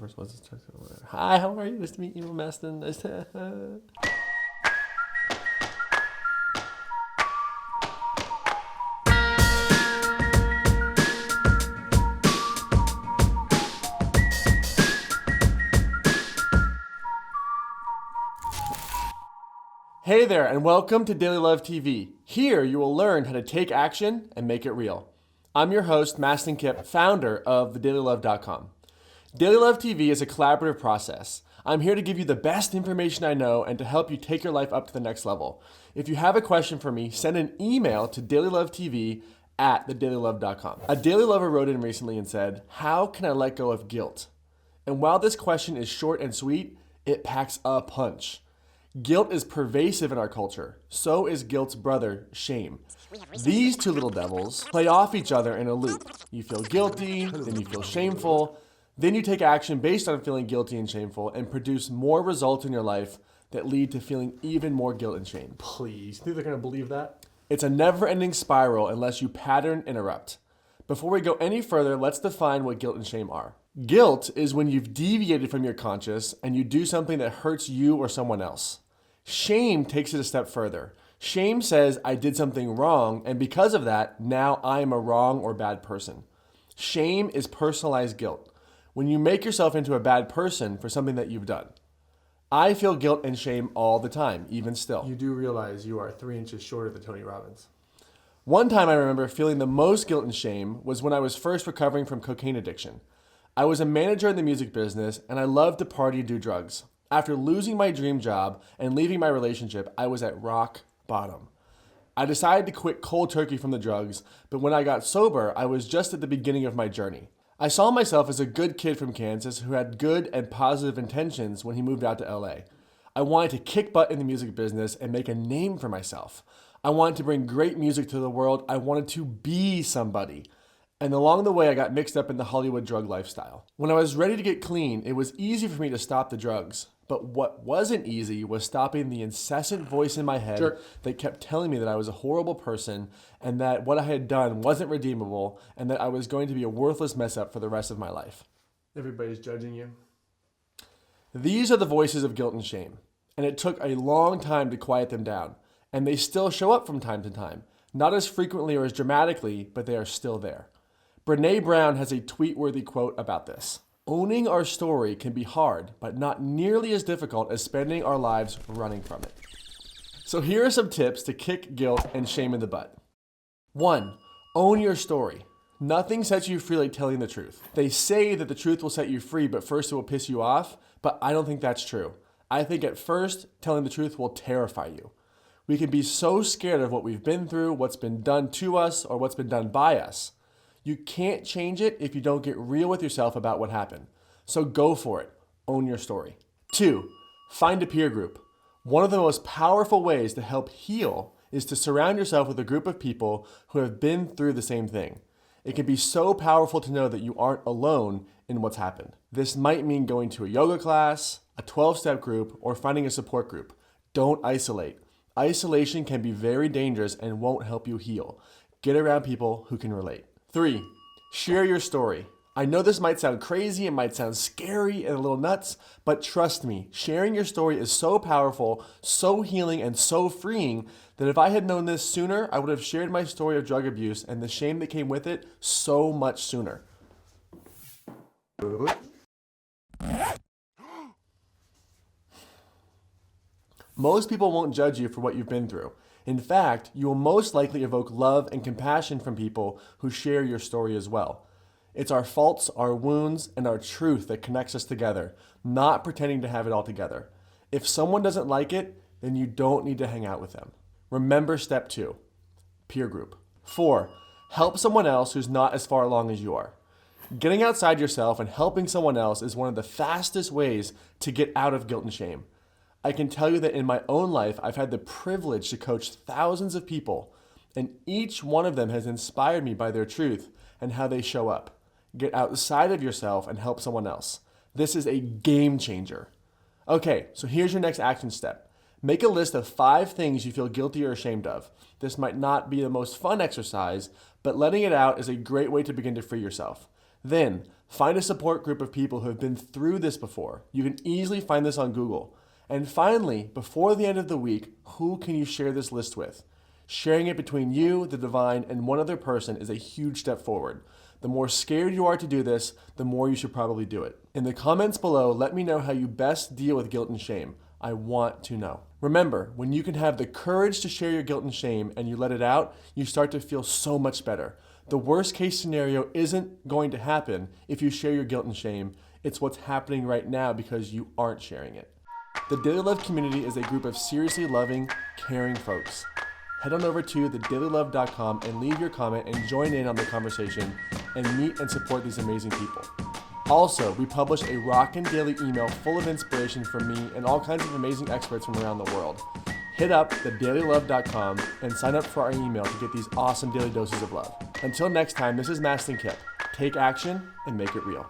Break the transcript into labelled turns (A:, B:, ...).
A: first one. Hi, how are you? Nice to meet you, Mastin. Nice to... Hey there, and welcome to Daily Love TV. Here, you will learn how to take action and make it real. I'm your host, Mastin Kipp, founder of thedailylove.com. Daily Love TV is a collaborative process. I'm here to give you the best information I know and to help you take your life up to the next level. If you have a question for me, send an email to dailylovetv@thedailylove.com. A daily lover wrote in recently and said, "How can I let go of guilt?" And while this question is short and sweet, it packs a punch. Guilt is pervasive in our culture. So is guilt's brother, shame. These two little devils play off each other in a loop. You feel guilty, then you feel shameful, then you take action based on feeling guilty and shameful and produce more results in your life that lead to feeling even more guilt and shame. Please, think they're gonna believe that? It's a never-ending spiral unless you pattern interrupt. Before we go any further, let's define what guilt and shame are. Guilt is when you've deviated from your conscience and you do something that hurts you or someone else. Shame takes it a step further. Shame says, I did something wrong, and because of that, now I am a wrong or bad person. Shame is personalized guilt. When you make yourself into a bad person for something that you've done. I feel guilt and shame all the time, even still. You do realize you are 3 inches shorter than Tony Robbins. One time I remember feeling the most guilt and shame was when I was first recovering from cocaine addiction. I was a manager in the music business, and I loved to party and do drugs. After losing my dream job and leaving my relationship, I was at rock bottom. I decided to quit cold turkey from the drugs, but when I got sober, I was just at the beginning of my journey. I saw myself as a good kid from Kansas who had good and positive intentions when he moved out to LA. I wanted to kick butt in the music business and make a name for myself. I wanted to bring great music to the world. I wanted to be somebody. And along the way, I got mixed up in the Hollywood drug lifestyle. When I was ready to get clean, it was easy for me to stop the drugs. But what wasn't easy was stopping the incessant voice in my head that kept telling me that I was a horrible person and that what I had done wasn't redeemable and that I was going to be a worthless mess up for the rest of my life. Everybody's judging you. These are the voices of guilt and shame. And it took a long time to quiet them down. And they still show up from time to time. Not as frequently or as dramatically, but they are still there. Brené Brown has a tweet-worthy quote about this. Owning our story can be hard, but not nearly as difficult as spending our lives running from it. So here are some tips to kick guilt and shame in the butt. 1. Own your story. Nothing sets you free like telling the truth. They say that the truth will set you free, but first it will piss you off, but I don't think that's true. I think at first, telling the truth will terrify you. We can be so scared of what we've been through, what's been done to us, or what's been done by us. You can't change it if you don't get real with yourself about what happened. So go for it. Own your story. 2, find a peer group. One of the most powerful ways to help heal is to surround yourself with a group of people who have been through the same thing. It can be so powerful to know that you aren't alone in what's happened. This might mean going to a yoga class, a 12-step group, or finding a support group. Don't isolate. Isolation can be very dangerous and won't help you heal. Get around people who can relate. 3, share your story. I know this might sound crazy, it might sound scary and a little nuts, but trust me, sharing your story is so powerful, so healing, and so freeing that if I had known this sooner, I would have shared my story of drug abuse and the shame that came with it so much sooner. Most people won't judge you for what you've been through. In fact, you will most likely evoke love and compassion from people who share your story as well. It's our faults, our wounds, and our truth that connects us together, not pretending to have it all together. If someone doesn't like it, then you don't need to hang out with them. Remember step 2, peer group. 4, help someone else who's not as far along as you are. Getting outside yourself and helping someone else is one of the fastest ways to get out of guilt and shame. I can tell you that in my own life, I've had the privilege to coach thousands of people, and each one of them has inspired me by their truth and how they show up. Get outside of yourself and help someone else. This is a game changer. Okay, so here's your next action step. Make a list of 5 things you feel guilty or ashamed of. This might not be the most fun exercise, but letting it out is a great way to begin to free yourself. Then, Find a support group of people who have been through this before. You can easily find this on Google. And finally, before the end of the week, who can you share this list with? Sharing it between you, the divine, and one other person is a huge step forward. The more scared you are to do this, the more you should probably do it. In the comments below, let me know how you best deal with guilt and shame. I want to know. Remember, when you can have the courage to share your guilt and shame and you let it out, you start to feel so much better. The worst case scenario isn't going to happen if you share your guilt and shame. It's what's happening right now because you aren't sharing it. The Daily Love community is a group of seriously loving, caring folks. Head on over to thedailylove.com and leave your comment and join in on the conversation and meet and support these amazing people. Also, we publish a rockin' daily email full of inspiration from me and all kinds of amazing experts from around the world. Hit up thedailylove.com and sign up for our email to get these awesome daily doses of love. Until next time, this is Mastin Kipp. Take action and make it real.